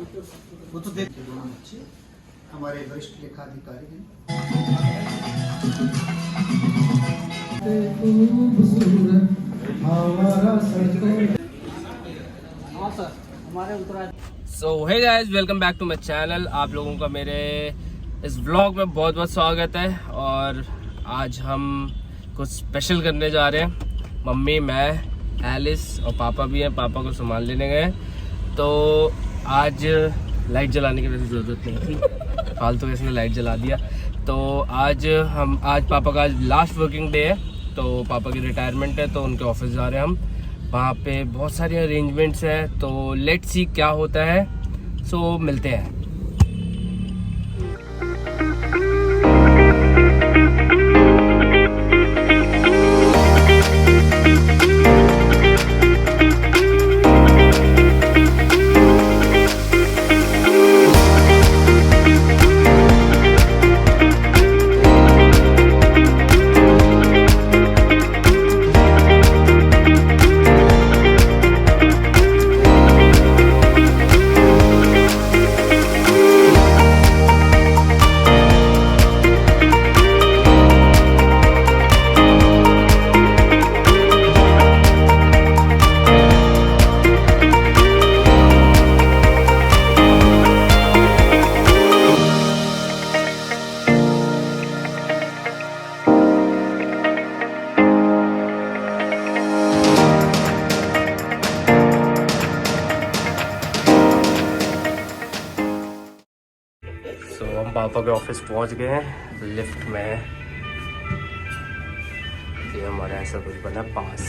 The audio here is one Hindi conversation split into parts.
So hey guys, welcome back to my channel. आप लोगों का मेरे इस व्लॉग में बहुत बहुत स्वागत है। और आज हम कुछ स्पेशल करने जा रहे हैं। मम्मी, मैं, एलिस और पापा भी हैं। पापा को सामान लेने गए, तो आज लाइट जलाने की वैसे ज़रूरत नहीं थी, फालतू में इसने लाइट जला दिया। तो आज पापा का आज लास्ट वर्किंग डे है, तो पापा की रिटायरमेंट है, तो उनके ऑफिस जा रहे हैं हम। वहाँ पे बहुत सारे अरेंजमेंट्स हैं, तो लेट्स सी क्या होता है। सो मिलते हैं। हम पापा के ऑफिस पहुंच गए हैं। लिफ्ट में ये हमारा ऐसा कुछ बना पास।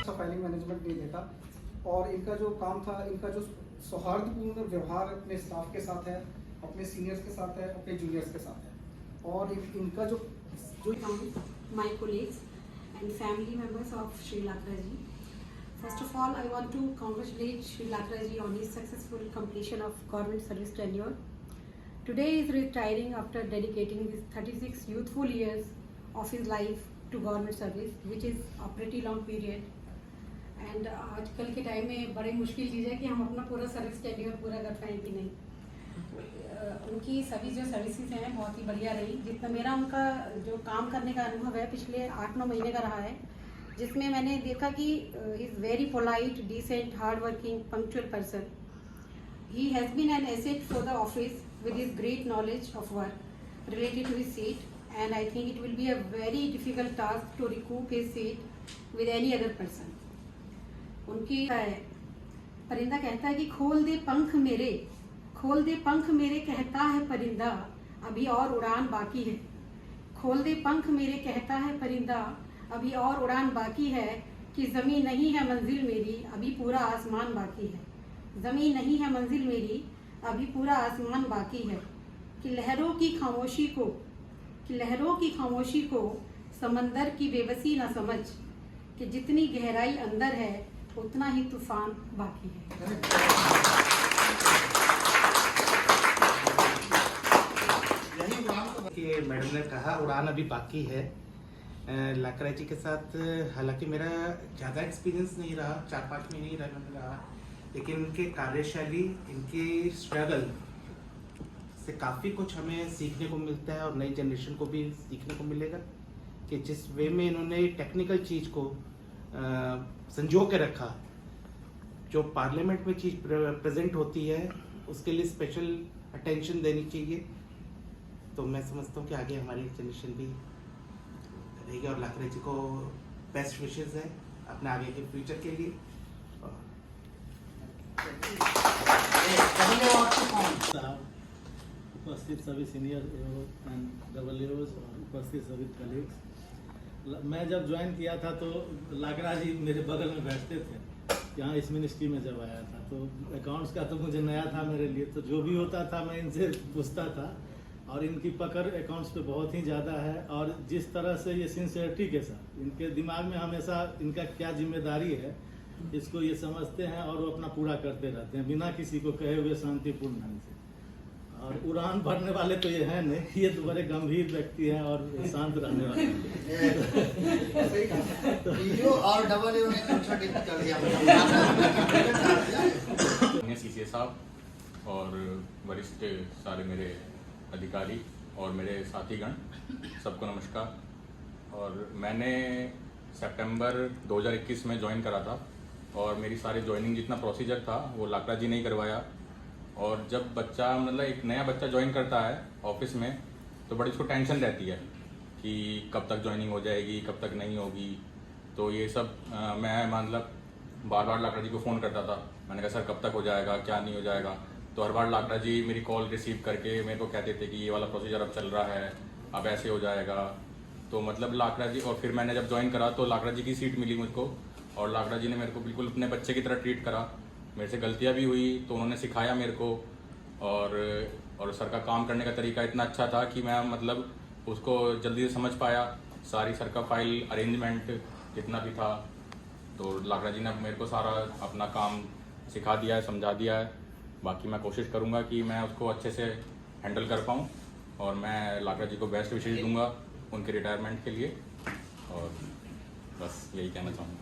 फाइलिंग मैनेजमेंट नहीं देता, और इनका जो काम था, इनका जो सौहार्दपूर्ण व्यवहार अपने स्टाफ के साथ है, अपने सीनियर्स के साथ है, अपने जूनियर्स के साथ है। और इनका जो my colleagues and family members of Sri Lakra ji. First of all, I want to congratulate Sri Lakra ji on his successful completion of government service tenure. Today he is retiring after dedicating his 36 youthful years of his life to government service, which is a pretty long period. And आजकल के टाइम में बड़ी मुश्किल चीज़ है कि हम अपना पूरा सर्विस टेन्योर पूरा कर पाएँ कि नहीं। उनकी सभी जो सर्विसेज हैं बहुत ही बढ़िया रही। जितना मेरा उनका जो काम करने का अनुभव है पिछले 8-9 महीने का रहा है, जिसमें मैंने देखा कि is very polite, decent, hard working, punctual person. He has been an asset for the office with his great knowledge of work related to his seat, and I think it will be a very difficult task to recoup his seat with any other person. उनकी परिंदा कहता है कि खोल दे पंख मेरे, खोल दे पंख मेरे कहता है परिंदा, अभी और उड़ान बाकी है। खोल दे पंख मेरे कहता है परिंदा, अभी और उड़ान बाकी है। कि ज़मीन नहीं है मंजिल मेरी, अभी पूरा आसमान बाकी है। ज़मीन नहीं है मंजिल मेरी, अभी पूरा आसमान बाकी है। कि लहरों की खामोशी को, कि लहरों की खामोशी को समंदर की बेबसी न समझ, कि जितनी गहराई अंदर है उतना ही तूफान बाकी है। कि मैडम ने कहा उड़ान अभी बाकी है। लाकरा जी के साथ हालांकि मेरा ज़्यादा एक्सपीरियंस नहीं रहा, 4-5 महीने ही रहा, लेकिन इनके कार्यशैली, इनके स्ट्रगल से काफ़ी कुछ हमें सीखने को मिलता है, और नई जनरेशन को भी सीखने को मिलेगा कि जिस वे में इन्होंने टेक्निकल चीज़ को संजो के रखा, जो पार्लियामेंट में चीज़ प्रेजेंट होती है उसके लिए स्पेशल अटेंशन देनी चाहिए। तो मैं समझता हूँ कि आगे हमारी जनरेशन भी रहेगी, और लाकरा जी को बेस्ट विशेस है अपने आगे के फ्यूचर के लिए। उपस्थित सभी सीनियर एंड डबल एओज और उपस्थित सभी कलीग्स, मैं जब ज्वाइन किया था तो लाकरा जी मेरे बगल में बैठते थे यहाँ इस मिनिस्ट्री में जब आया था। तो अकाउंट्स का तो मुझे नया था मेरे लिए, तो जो भी होता था मैं इनसे पूछता था, और इनकी पकड़ अकाउंट्स पे बहुत ही ज़्यादा है। और जिस तरह से ये सिंसियरिटी के साथ, इनके दिमाग में हमेशा इनका क्या जिम्मेदारी है इसको ये समझते हैं, और वो अपना पूरा करते रहते हैं बिना किसी को कहे हुए, शांतिपूर्ण ढंग से। और उड़ान भरने वाले तो ये हैं नहीं, ये तो बड़े गंभीर व्यक्ति हैं और शांत रहने वाले हैं। और डबल माननीय CCA साहब और वरिष्ठ सारे मेरे अधिकारी और मेरे साथीगण, सबको नमस्कार। और मैंने सितंबर 2021 में ज्वाइन करा था और मेरी सारी ज्वाइनिंग जितना प्रोसीजर था वो लाकड़ा जी ने ही करवाया। और जब बच्चा मतलब एक नया बच्चा ज्वाइन करता है ऑफिस में तो बड़ी उसको टेंशन रहती है कि कब तक ज्वाइनिंग हो जाएगी, कब तक नहीं होगी। तो ये सब मैं मतलब बार बार लाकड़ा जी को फ़ोन करता था। मैंने कहा सर कब तक हो जाएगा, क्या नहीं हो जाएगा। तो हर बार लाकड़ा जी मेरी कॉल रिसीव करके मेरे को कहते थे कि ये वाला प्रोसीजर अब चल रहा है, अब ऐसे हो जाएगा। तो मतलब लाकड़ा जी, और फिर मैंने जब ज्वाइन करा तो लाकड़ा जी की सीट मिली मुझको और लाकड़ा जी ने मेरे को बिल्कुल अपने बच्चे की तरह ट्रीट करा। मेरे से गलतियाँ भी हुई तो उन्होंने सिखाया मेरे को। और सर का काम करने का तरीका इतना अच्छा था कि मैं मतलब उसको जल्दी से समझ पाया। सारी सर का फाइल अरेंजमेंट जितना भी था तो लाकड़ा जी ने मेरे को सारा अपना काम सिखा दिया है, समझा दिया है। बाकी मैं कोशिश करूँगा कि मैं उसको अच्छे से हैंडल कर पाऊँ और मैं लाकड़ा जी को बेस्ट विशेष दूंगा उनके रिटायरमेंट के लिए। और बस यही कहना चाहूँगा।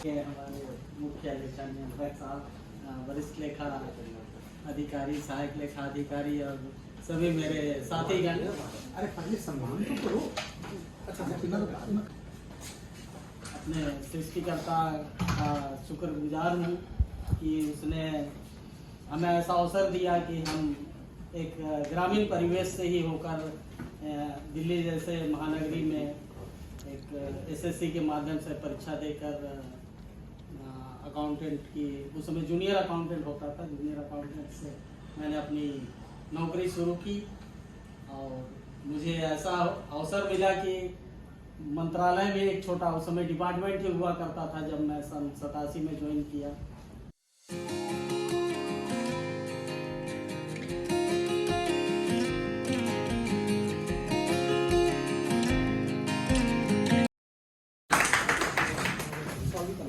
हमारे मुख्य लेखा नियंत्रक साहब, वरिष्ठ लेखा अधिकारी, सहायक लेखा अधिकारी और सभी मेरे साथीगण, अरे पहले सम्मान तो करो। अच्छा अपने सृष्टिकर्ता का शुक्रगुजार हूँ कि उसने हमें ऐसा अवसर दिया कि हम एक ग्रामीण परिवेश से ही होकर दिल्ली जैसे महानगरी में एक SSC के माध्यम से परीक्षा देकर अकाउंटेंट की, उस समय जूनियर अकाउंटेंट होता था, जूनियर अकाउंटेंट से मैंने अपनी नौकरी शुरू की। और मुझे ऐसा अवसर मिला कि मंत्रालय में एक छोटा, उस समय डिपार्टमेंट ही हुआ करता था जब मैं सन 87 में ज्वाइन किया।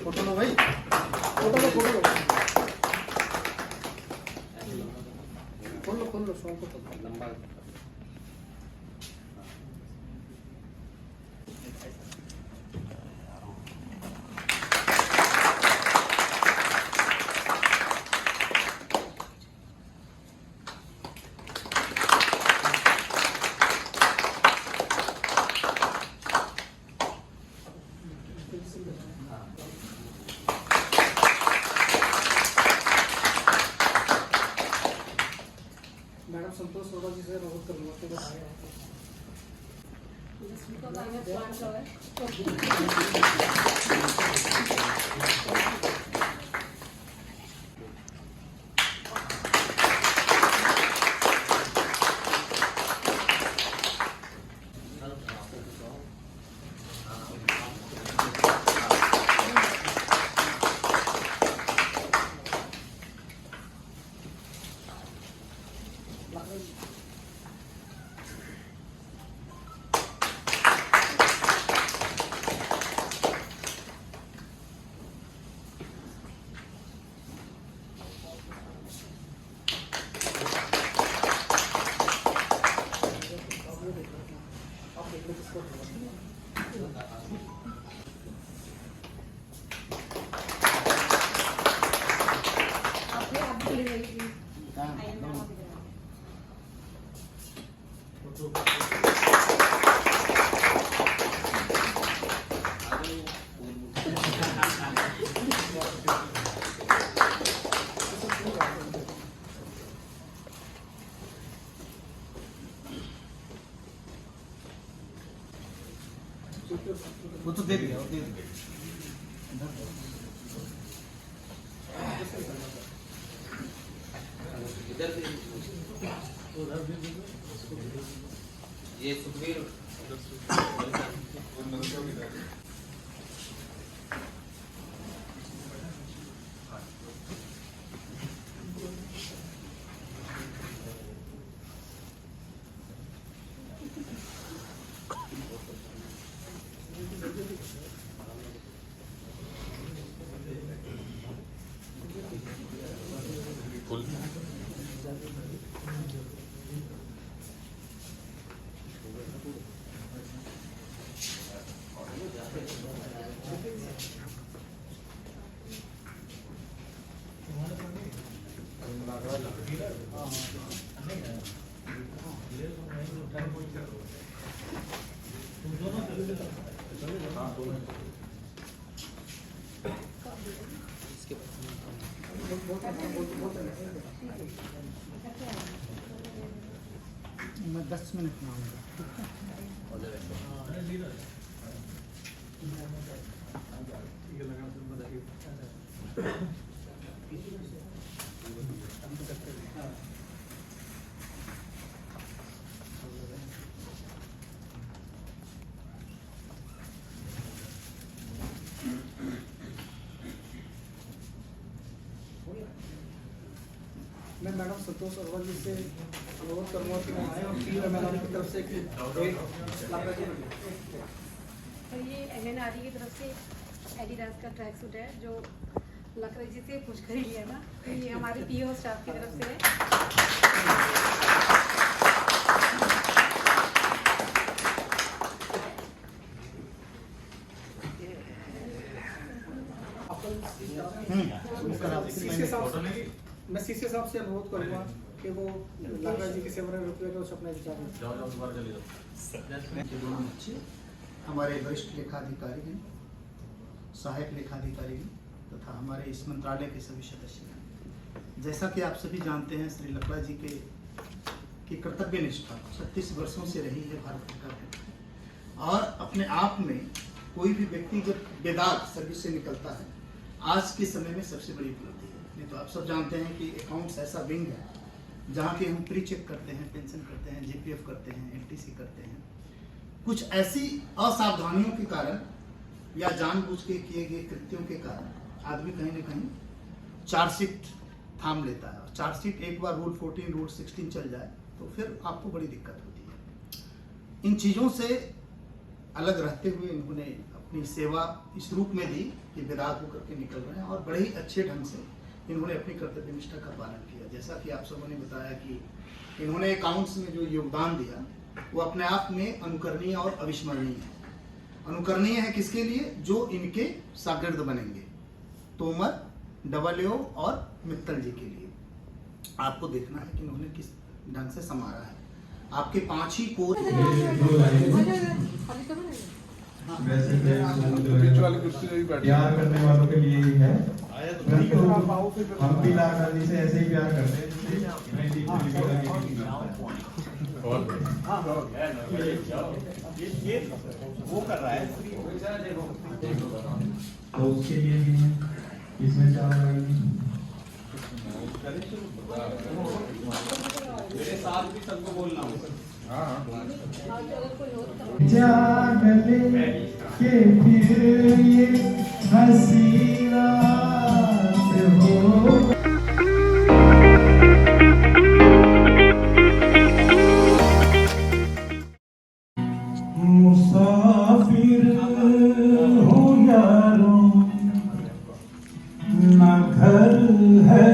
फोटो लो भाई, फोटो लो, फोटो लो, खोल लो शॉल को लंबा। मैडम संतोष सोडा जी से रोहित कर लो। वो तो दे दिया, वो दे दिया। ये सुखबीर फुल मैं 10 मिनट में आऊँगा। मैं मैडम संतोष अग्रवाल जी से अनुरोध करूँगा कि मैं आए और टीम मैडम की तरफ से और ये MNRE की तरफ से एडिडास का ट्रैक सूट है जो लखनऊ जी से पूछ कर ही लिया था, तो ये हमारे PO स्टाफ की तरफ से है। मैं सीसी साहब से अनुरोध करूँगा कि वो लाखराज जी के सेवा रुपये को अपने विचार हमारे वरिष्ठ लेखाधिकारी हैं, सहायक लेखाधिकारी हैं तथा हमारे इस मंत्रालय के सभी सदस्य हैं। जैसा कि आप सभी जानते हैं, श्री लकड़ा जी की कर्तव्य निष्ठा 36 वर्षों से रही है भारत सरकार में, और अपने आप में कोई भी व्यक्ति जब बेदाग सर्विस से निकलता है, आज के समय में सबसे बड़ी उपलब्धि है। नहीं तो आप सब जानते हैं कि अकाउंट्स ऐसा विंग है जहाँ के हम प्री चेक करते हैं, पेंशन करते हैं, JPF करते हैं, LTC करते हैं। कुछ ऐसी असावधानियों के कारण या जानबूझ के किए गए कृत्यों के कारण आदमी कहीं न कहीं चार्जशीट थाम लेता है, और चार्जशीट एक बार रूल 14, रूल 16 चल जाए तो फिर आपको बड़ी दिक्कत होती है। इन चीज़ों से अलग रहते हुए इन्होंने अपनी सेवा इस रूप में दी कि विराग होकर के निकल रहे हैं, और बड़े ही अच्छे ढंग से इन्होंने अपनी कर्तव्य निष्ठा का पालन किया। जैसा कि आप सबों ने बताया कि इन्होंने अकाउंट्स में जो योगदान दिया वो अपने आप में अनुकरणीय और अविस्मरणीय है। अनुकरणीय है किसके लिए? जो इनके शागिर्द बनेंगे, तोमर, डबल और मित्तल जी के लिए। आपको देखना है कि इन्होंने किस ढंग से संभाला है। आपके 5 ही कोर प्यार करने वालों के लिए ही है। हम भी लाखराज जी से ऐसे ही प्यार करते हैं वो कर रहा है तो उसके लिए भी है। इसमें क्या मेरे साथ भी सबको बोलना होगा। जागले के फिर ये हसीना हो मुसाफिर हो यारों, ना घर है।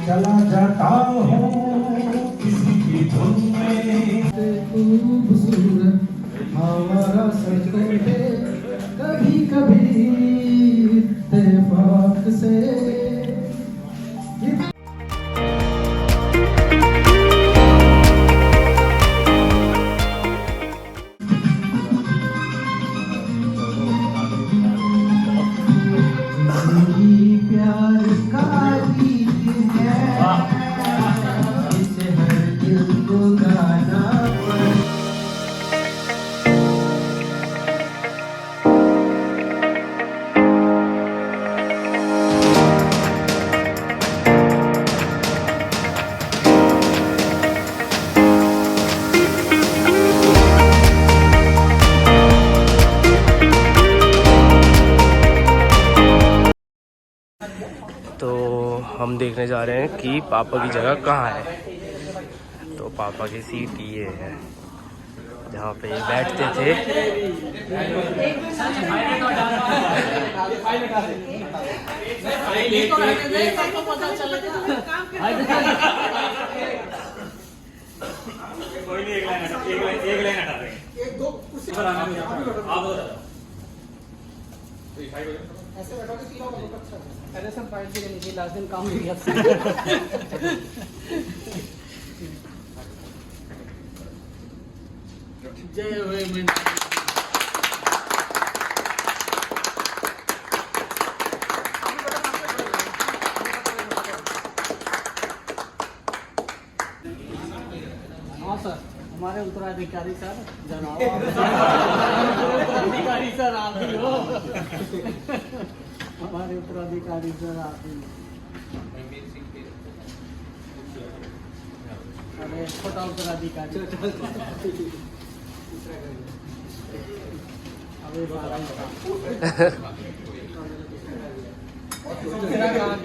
चला जाता हूँ किसी की धुन में, खूबसूरत हमारा सजदे है कभी कभी इत्तेफाक से। प्यार का गीत है, इसे हर दिल को गाना पड़े। तो हम देखने जा रहे हैं कि पापा की जगह कहाँ है। तो पापा की सीट ये है जहाँ पे ये बैठते थे। कोई नहीं, एक लाइन हटा देंगे। एक दो कुर्सी आप ऐसे बैठोगे सीधा बहुत अच्छा है। अरे सर फाइट भी नहीं लास्ट दिन काम नहीं किया जय हुए हाँ सर, हमारे उत्तराधिकारी सर जनाब उत्तराधिकारी सर आप ही हो। हमारे उत्तराधिकारी सर आप ही हो। अरे छोटा उत्तराधिकारी अभी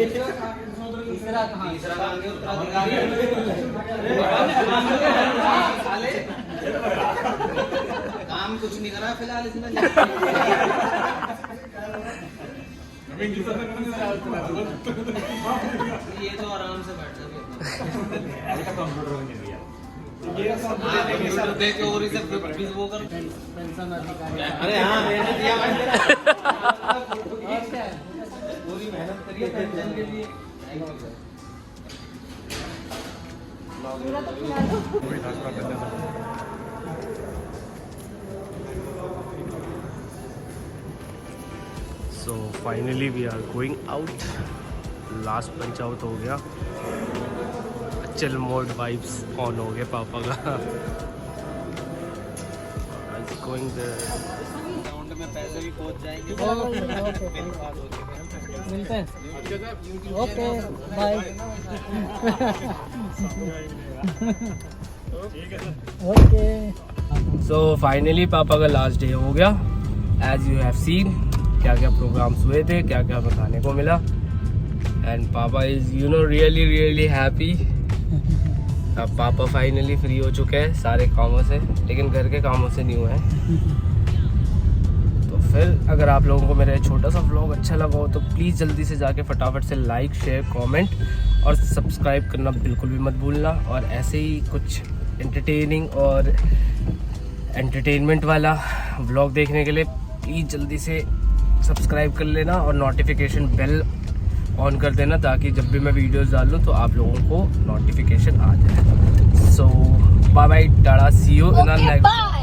तीसरा कहाँ काम कुछ नहीं करा फिलहाल इसमें। ये तो आराम से बैठ सकते पेंशन अधिकारी। अरे हाँ मैंने दिया पूरी मेहनत करिए पेंशन के लिए। So finally we are going out. Last punch out हो गया। चिल मोड वाइब्स ऑन हो गए पापा का। गोइंग अकाउंट में पैसे भी पहुंच जाएंगे। मिलते हैं। Okay bye. Okay. So finally पापा का लास्ट डे हो गया। एज यू हैव सीन क्या क्या प्रोग्राम्स हुए थे, क्या क्या हमें खाने को मिला। एंड पापा इज रियली हैप्पी। अब पापा फाइनली फ्री हो चुके हैं सारे कामों से, लेकिन घर के कामों से नहीं हुए हैं। तो फिर अगर आप लोगों को मेरा छोटा सा व्लॉग अच्छा लगा हो तो प्लीज़ जल्दी से जाके फटाफट से लाइक, शेयर, कमेंट और सब्सक्राइब करना बिल्कुल भी मत भूलना। और ऐसे ही कुछ एंटरटेनिंग और एंटरटेनमेंट वाला व्लॉग देखने के लिए प्लीज़ जल्दी से सब्सक्राइब कर लेना और नोटिफिकेशन बेल ऑन कर देना, ताकि जब भी मैं वीडियोस डालूं तो आप लोगों को नोटिफिकेशन आ जाए। So bye bye, tata, see you in the next.